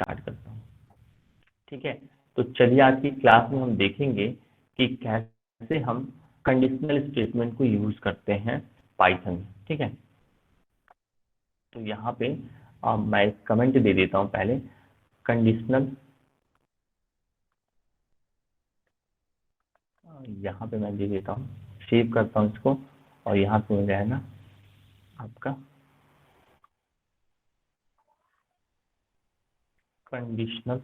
Start करता हूँ। ठीक है, तो चलिए आज की क्लास में हम देखेंगे कि कैसे हम कंडीशनल स्टेटमेंट को यूज करते हैं पाइथन में। ठीक है, तो यहाँ पे मैं एक कमेंट दे देता हूँ पहले, कंडीशनल, यहाँ पे मैं दे देता हूँ, सेव करता हूँ इसको, और यहाँ पे हो जाएगा आपका कंडीशनल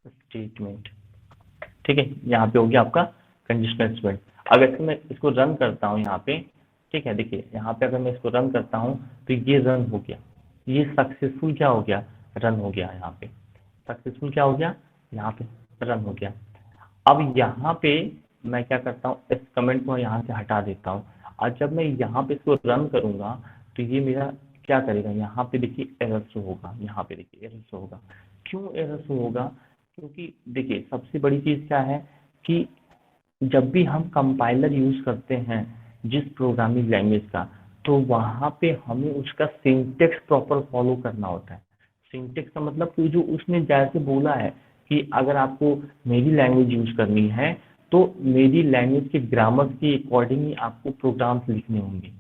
स्टेटमेंट। ठीक है, यहाँ पे हो गया आपका कंडीशनल स्टेटमेंट। अगर मैं इसको रन करता हूँ यहाँ पे, ठीक है, देखिए यहाँ पे अगर मैं इसको रन करता हूँ तो ये रन हो गया, ये सक्सेसफुल क्या हो गया, रन हो गया। यहाँ पे सक्सेसफुल क्या हो गया, यहाँ पे रन हो गया। अब यहाँ पे मैं क्या करता हूँ, इस कमेंट को यहाँ से हटा देता हूँ, और जब मैं यहाँ पे इसको रन करूंगा तो ये मेरा क्या करेगा, यहाँ पे देखिए एरर शो होगा, यहाँ पे देखिए एरर शो होगा। क्यों एरर शो होगा, क्योंकि देखिए सबसे बड़ी चीज क्या है कि जब भी हम कंपाइलर यूज करते हैं जिस प्रोग्रामिंग लैंग्वेज का, तो वहां पे हमें उसका सिंटेक्स प्रॉपर फॉलो करना होता है। सिंटेक्स का मतलब कि जो उसने जैसे बोला है कि अगर आपको मेरी लैंग्वेज यूज करनी है तो मेरी लैंग्वेज के ग्रामर के अकॉर्डिंग ही आपको प्रोग्राम्स लिखने होंगे।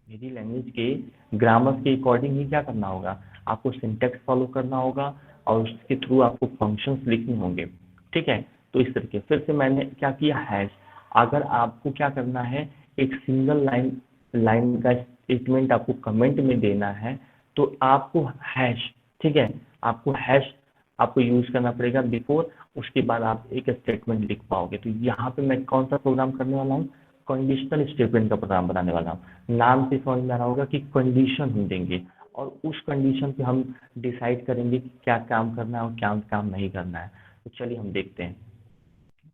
मेरी लैंग्वेज के ग्रामर के अकॉर्डिंग ही क्या करना होगा, आपको सिंटेक्स फॉलो करना होगा, और उसके थ्रू आपको फंक्शंस लिखने होंगे। ठीक है, तो इस तरीके फिर से मैंने क्या किया, हैश। अगर आपको क्या करना है, एक सिंगल लाइन लाइन का स्टेटमेंट आपको कमेंट में देना है, तो आपको हैश, ठीक है, आपको हैश आपको यूज करना पड़ेगा बिफोर, उसके बाद आप एक स्टेटमेंट लिख पाओगे। तो यहाँ पे मैं कौन सा प्रोग्राम करने वाला हूँ, कंडीशनल स्टेटमेंट का प्रोग्राम बनाने वाला हूँ। नाम से समझ में आ रहा होगा कि कंडीशन हम देंगे, और उस कंडीशन पे हम डिसाइड करेंगे कि क्या काम करना है और क्या काम नहीं करना है। तो चलिए हम देखते हैं।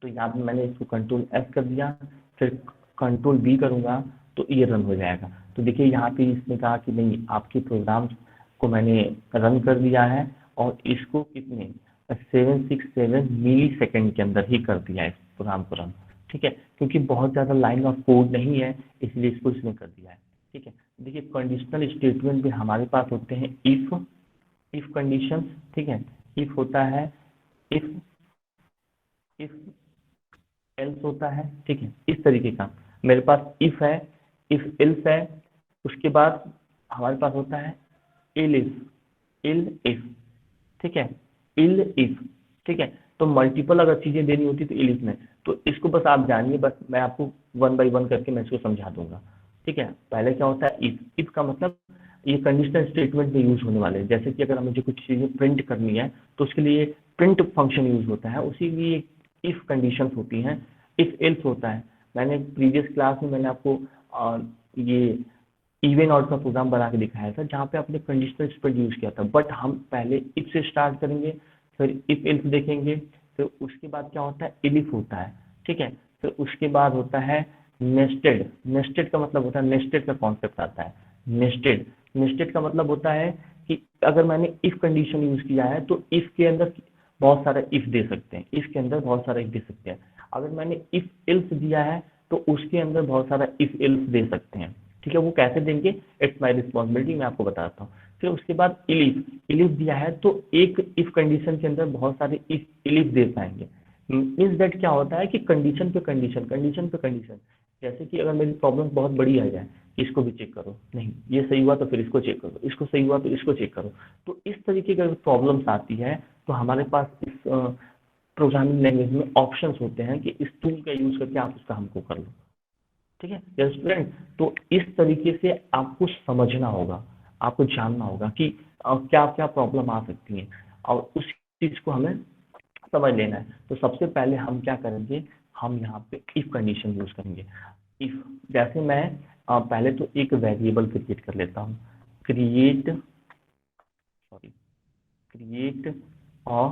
तो यहाँ पे मैंने इसको कंट्रोल एस कर दिया, फिर कंट्रोल बी करूंगा तो ये रन हो जाएगा। तो देखिए यहाँ पे इसने कहा कि नहीं, आपके प्रोग्राम को मैंने रन कर दिया है, और इसको कितने 767 मिली सेकेंड के अंदर ही कर दिया है इस प्रोग्राम को रन। ठीक है, क्योंकि बहुत ज़्यादा लाइन ऑफ कोड नहीं है, इसलिए इसको इसने कर दिया है। ठीक है, देखिए कंडीशनल स्टेटमेंट में हमारे पास होते हैं इफ कंडीशन। ठीक है, इफ होता है, इफ इफ एल्स होता है। ठीक है, इस तरीके का मेरे पास इफ है, इफ एल्स है, उसके बाद हमारे पास होता है इल इफ। ठीक है, इल इफ। ठीक है, तो मल्टीपल अगर चीजें देनी होती तो इल इफ में, तो इसको बस आप जानिए, बस मैं आपको वन बाई वन करके मैं इसको समझा दूंगा। ठीक है, पहले क्या होता है, इफ का मतलब ये कंडीशनल स्टेटमेंट में यूज होने वाले हैं। जैसे कि अगर मुझे कुछ चीजें प्रिंट करनी है तो उसके लिए प्रिंट फंक्शन यूज होता है, उसी लिए इफ कंडीशंस होती हैं। इफ एल्स होता है, मैंने प्रीवियस क्लास में मैंने आपको ये इवन आउट का प्रोग्राम बना के दिखाया था, जहाँ पे आपने कंडीशनल स्टेटमेंट यूज किया था। बट हम पहले इफ से स्टार्ट करेंगे, फिर इफ एल्स देखेंगे, फिर उसके बाद क्या होता है, इलिफ होता है। ठीक है, फिर उसके बाद होता है नेस्टेड। नेस्टेड का मतलब होता है, नेस्टेड का कॉन्सेप्ट आता है नेस्टेड। नेस्टेड का मतलब होता है कि अगर मैंने इफ कंडीशन यूज किया है तो इफ के अंदर बहुत सारा इफ दे सकते हैं, इफ के अंदर बहुत सारा इफ दे सकते हैं। अगर मैंने इफ एल्स दिया है तो उसके अंदर बहुत सारा इफ एल्स दे सकते हैं। ठीक है, वो कैसे देंगे, इट्स माय रिस्पॉन्सिबिलिटी, मैं आपको बताता हूँ। फिर उसके बाद इलिफ, इलिफ दिया है तो एक इफ कंडीशन के अंदर बहुत सारे इफ इलिफ दे पाएंगे। मीन्स दैट क्या होता है कि कंडीशन पे कंडीशन, कंडीशन पे कंडीशन। जैसे कि अगर मेरी प्रॉब्लम बहुत बड़ी आ जाए, इसको भी चेक करो, नहीं ये सही हुआ तो फिर इसको चेक करो, इसको सही हुआ तो इसको चेक करो। तो इस तरीके की अगर प्रॉब्लम्स आती है तो हमारे पास इस प्रोग्रामिंग लैंग्वेज में ऑप्शंस होते हैं कि इस टूल का यूज करके आप उसका हमको कर लो। ठीक है स्टूडेंट, तो इस तरीके से आपको समझना होगा, आपको जानना होगा कि क्या क्या प्रॉब्लम आ सकती है, और उस चीज को हमें समझ लेना है। तो सबसे पहले हम क्या करेंगे, हम यहाँ पे इफ कंडीशन यूज करेंगे। इफ जैसे मैं पहले तो एक वेरिएबल क्रिएट कर लेता हूँ, create create a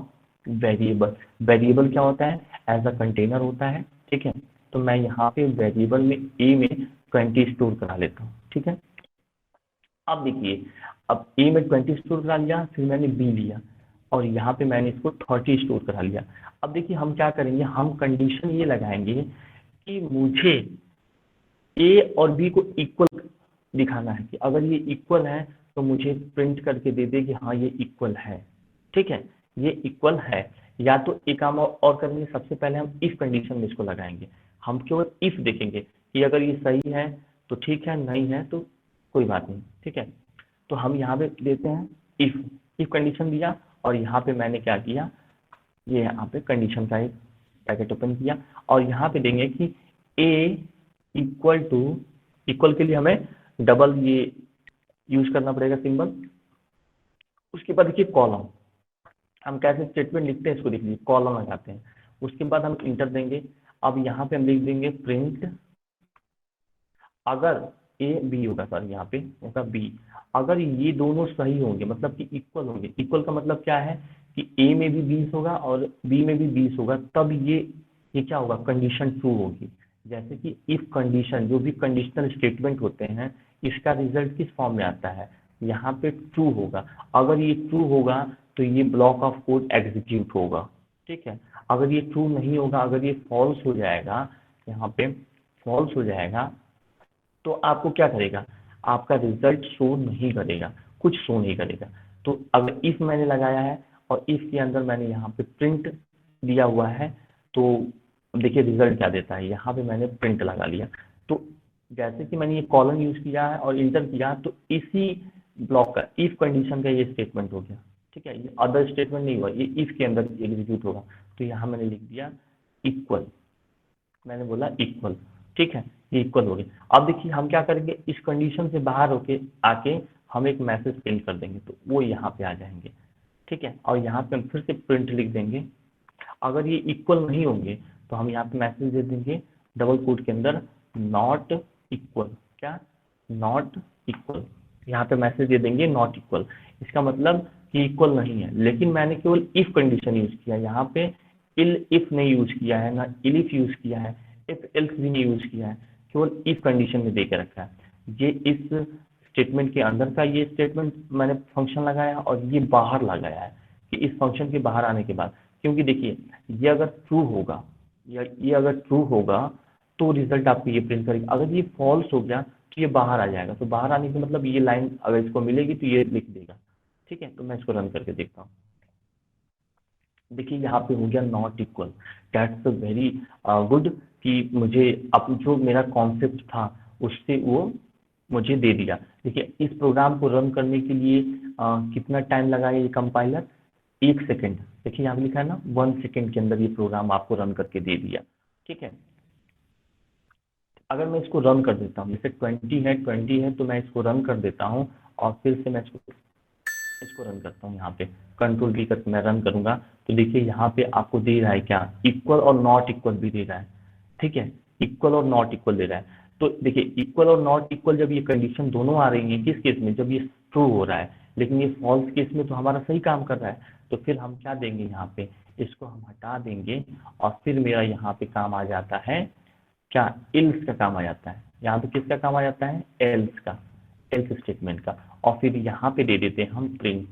variable. Variable क्या होता है, एज अ कंटेनर होता है। ठीक है, तो मैं यहाँ पे वेरिएबल में ए में 20 स्टोर करा लेता हूँ। ठीक है, अब देखिए, अब ए में 20 स्टोर करा लिया, फिर मैंने बी लिया, और यहाँ पे मैंने इसको 30 स्टोर करा लिया। अब देखिए हम क्या करेंगे, हम कंडीशन ये लगाएंगे कि मुझे ए और बी को इक्वल दिखाना है, कि अगर ये इक्वल है तो मुझे प्रिंट करके दे दे कि हाँ ये इक्वल है। ठीक है, ये इक्वल है। या तो एक काम और करेंगे, सबसे पहले हम इफ कंडीशन में इसको लगाएंगे। हम केवल इफ देखेंगे कि अगर ये सही है तो ठीक है, नहीं है तो कोई बात नहीं। ठीक है, तो हम यहाँ पे देते हैं इफ, इफ कंडीशन दिया, और यहाँ पे मैंने क्या किया, ये यहाँ पे कंडीशन का एक ब्रैकेट ओपन किया, और यहाँ पे देंगे कि ए इक्वल टू, इक्वल के लिए हमें डबल ये यूज करना पड़ेगा सिंबल। उसके बाद देखिए कॉलम, हम कैसे स्टेटमेंट लिखते हैं इसको देख लीजिए, कॉलम लगाते हैं, उसके बाद हम इंटर देंगे। अब यहाँ पे हम लिख देंगे प्रिंट, अगर ए बी होगा, सर यहाँ पे होगा बी, अगर ये दोनों सही होंगे मतलब कि इक्वल होंगे, इक्वल का मतलब क्या है कि ए में भी 20 होगा और बी में भी 20 होगा, तब ये क्या होगा, कंडीशन ट्रू होगी। जैसे कि इफ कंडीशन, जो भी कंडीशनल स्टेटमेंट होते हैं, इसका रिजल्ट किस फॉर्म में आता है, यहाँ पे ट्रू होगा। अगर ये ट्रू होगा तो ये ब्लॉक ऑफ कोड एग्जीक्यूट होगा। ठीक है, अगर ये ट्रू नहीं होगा, अगर ये फॉल्स हो जाएगा, यहाँ पे फॉल्स हो जाएगा, तो आपको क्या करेगा, आपका रिजल्ट शो नहीं करेगा, कुछ शो नहीं करेगा। तो अगर इफ मैंने लगाया है और इफ के अंदर मैंने यहाँ पे प्रिंट दिया हुआ है, तो देखिए रिजल्ट क्या देता है, यहाँ पे मैंने प्रिंट लगा लिया। तो जैसे कि मैंने ये कॉलम यूज किया है और इंटर किया, तो इसी ब्लॉक का इफ कंडीशन का ये स्टेटमेंट हो गया। ठीक है, ये अदर स्टेटमेंट नहीं हुआ, ये इफ के अंदर एग्जीक्यूट होगा। तो यहाँ मैंने लिख दिया इक्वल, मैंने बोला इक्वल। ठीक है, ये इक्वल हो गया। अब देखिए हम क्या करेंगे, इस कंडीशन से बाहर होके आके हम एक मैसेज प्रिंट कर देंगे, तो वो यहाँ पे आ जाएंगे। ठीक है, और यहाँ पे हम फिर से प्रिंट लिख देंगे। अगर ये इक्वल नहीं होंगे तो हम यहाँ पे मैसेज दे देंगे डबल कोट के अंदर, नॉट इक्वल, क्या, नॉट इक्वल। यहाँ पे मैसेज दे देंगे नॉट इक्वल, इसका मतलब कि इक्वल नहीं है। लेकिन मैंने केवल इफ कंडीशन यूज किया, यहाँ पे इल इफ नहीं यूज किया है, ना इल इफ यूज किया है, इफ एल्स भी नहीं यूज किया है, केवल इफ कंडीशन में दे के रखा है। ये इस स्टेटमेंट के अंदर का ये स्टेटमेंट मैंने फंक्शन लगाया, और ये बाहर लगाया है कि इस फंक्शन के बाहर आने के बाद, क्योंकि देखिए ये अगर ट्रू होगा, या ये अगर ट्रू होगा तो रिजल्ट आपको ये प्रिंट करेगा। अगर ये फॉल्स हो गया तो ये बाहर आ जाएगा। तो बाहर आने का मतलब ये लाइन अगर इसको मिलेगी तो ये लिख देगा। ठीक है, तो मैं इसको रन करके देखता हूँ। देखिए यहाँ पे हो गया not equal. That's very good कि मुझे अब जो मेरा कॉन्सेप्ट था उससे वो मुझे दे दिया। देखिए इस प्रोग्राम को रन करने के लिए कितना टाइम लगाया ये कंपाइलर, 1 सेकेंड। देखिए यहाँ पे लिखा है ना 1 सेकेंड के अंदर ये प्रोग्राम आपको रन करके दे दिया। ठीक है, अगर मैं इसको रन कर देता हूँ, जैसे 20 है तो मैं इसको रन कर देता हूँ, और फिर से मैं इसको रन करता हूँ। यहाँ पे कंट्रोल भी करके मैं रन करूंगा, तो देखिए यहाँ पे आपको दे रहा है क्या, इक्वल और नॉट इक्वल भी दे रहा है। ठीक है, इक्वल और नॉट इक्वल दे रहा है। तो देखिए इक्वल और नॉट इक्वल जब ये कंडीशन दोनों आ रही है, किस केस में, जब ये ट्रू हो रहा है, लेकिन ये फॉल्स केस में तो हमारा सही काम कर रहा है। तो फिर हम क्या देंगे, यहाँ पे इसको हम हटा देंगे, और फिर मेरा यहाँ पे काम आ जाता है क्या, एल्स का काम आ जाता है। यहाँ पे किसका काम आ जाता है, एल्स का, एल्स स्टेटमेंट का। और फिर यहाँ पे दे देते हैं हम प्रिंट,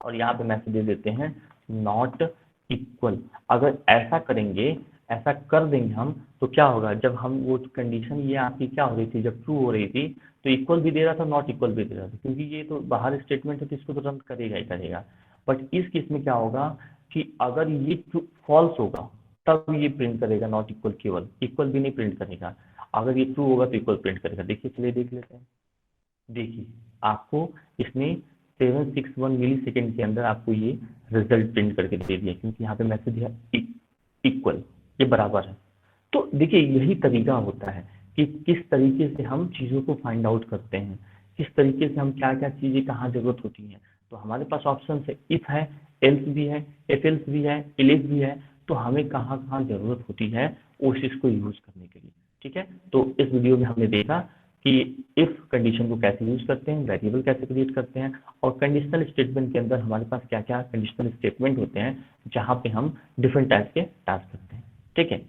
और यहाँ पे मैसेज दे देते हैं नॉट इक्वल। अगर ऐसा करेंगे, ऐसा कर देंगे हम, तो क्या होगा, जब हम वो कंडीशन ये आपकी क्या हो रही थी, जब ट्रू हो रही थी, तो इक्वल भी दे रहा था, नॉट इक्वल भी दे रहा था, क्योंकि ये तो बाहर स्टेटमेंट है तो इसको तो रन करेगा ही करेगा। बट इस केस में क्या होगा कि अगर ये फॉल्स होगा तब ये प्रिंट करेगा नॉट इक्वल, केवल इक्वल भी नहीं प्रिंट करेगा। अगर ये ट्रू होगा तो इक्वल प्रिंट करेगा। देखिए चलिए देख लेते हैं। देखिए आपको इसने 761 मिली सेकेंड के अंदर आपको ये रिजल्ट प्रिंट करके दे दिया, क्योंकि यहाँ पे मैसेज है इक्वल, ये बराबर है। तो देखिए यही तरीका होता है कि किस तरीके से हम चीज़ों को फाइंड आउट करते हैं, किस तरीके से हम क्या क्या चीज़ें कहाँ जरूरत होती हैं। तो हमारे पास ऑप्शन है, इफ है, एल्स भी है, एफ एल्स भी है, इलेफ भी है, तो हमें कहाँ कहाँ जरूरत होती है उस चीज़ को यूज करने के लिए। ठीक है, तो इस वीडियो में हमने देखा कि इफ कंडीशन को कैसे यूज करते हैं, वेरिएबल कैसे क्रिएट करते हैं, और कंडीशनल स्टेटमेंट के अंदर हमारे पास क्या क्या कंडीशनल स्टेटमेंट होते हैं जहाँ पे हम डिफरेंट टाइप के टास्क करते हैं। ठीक है,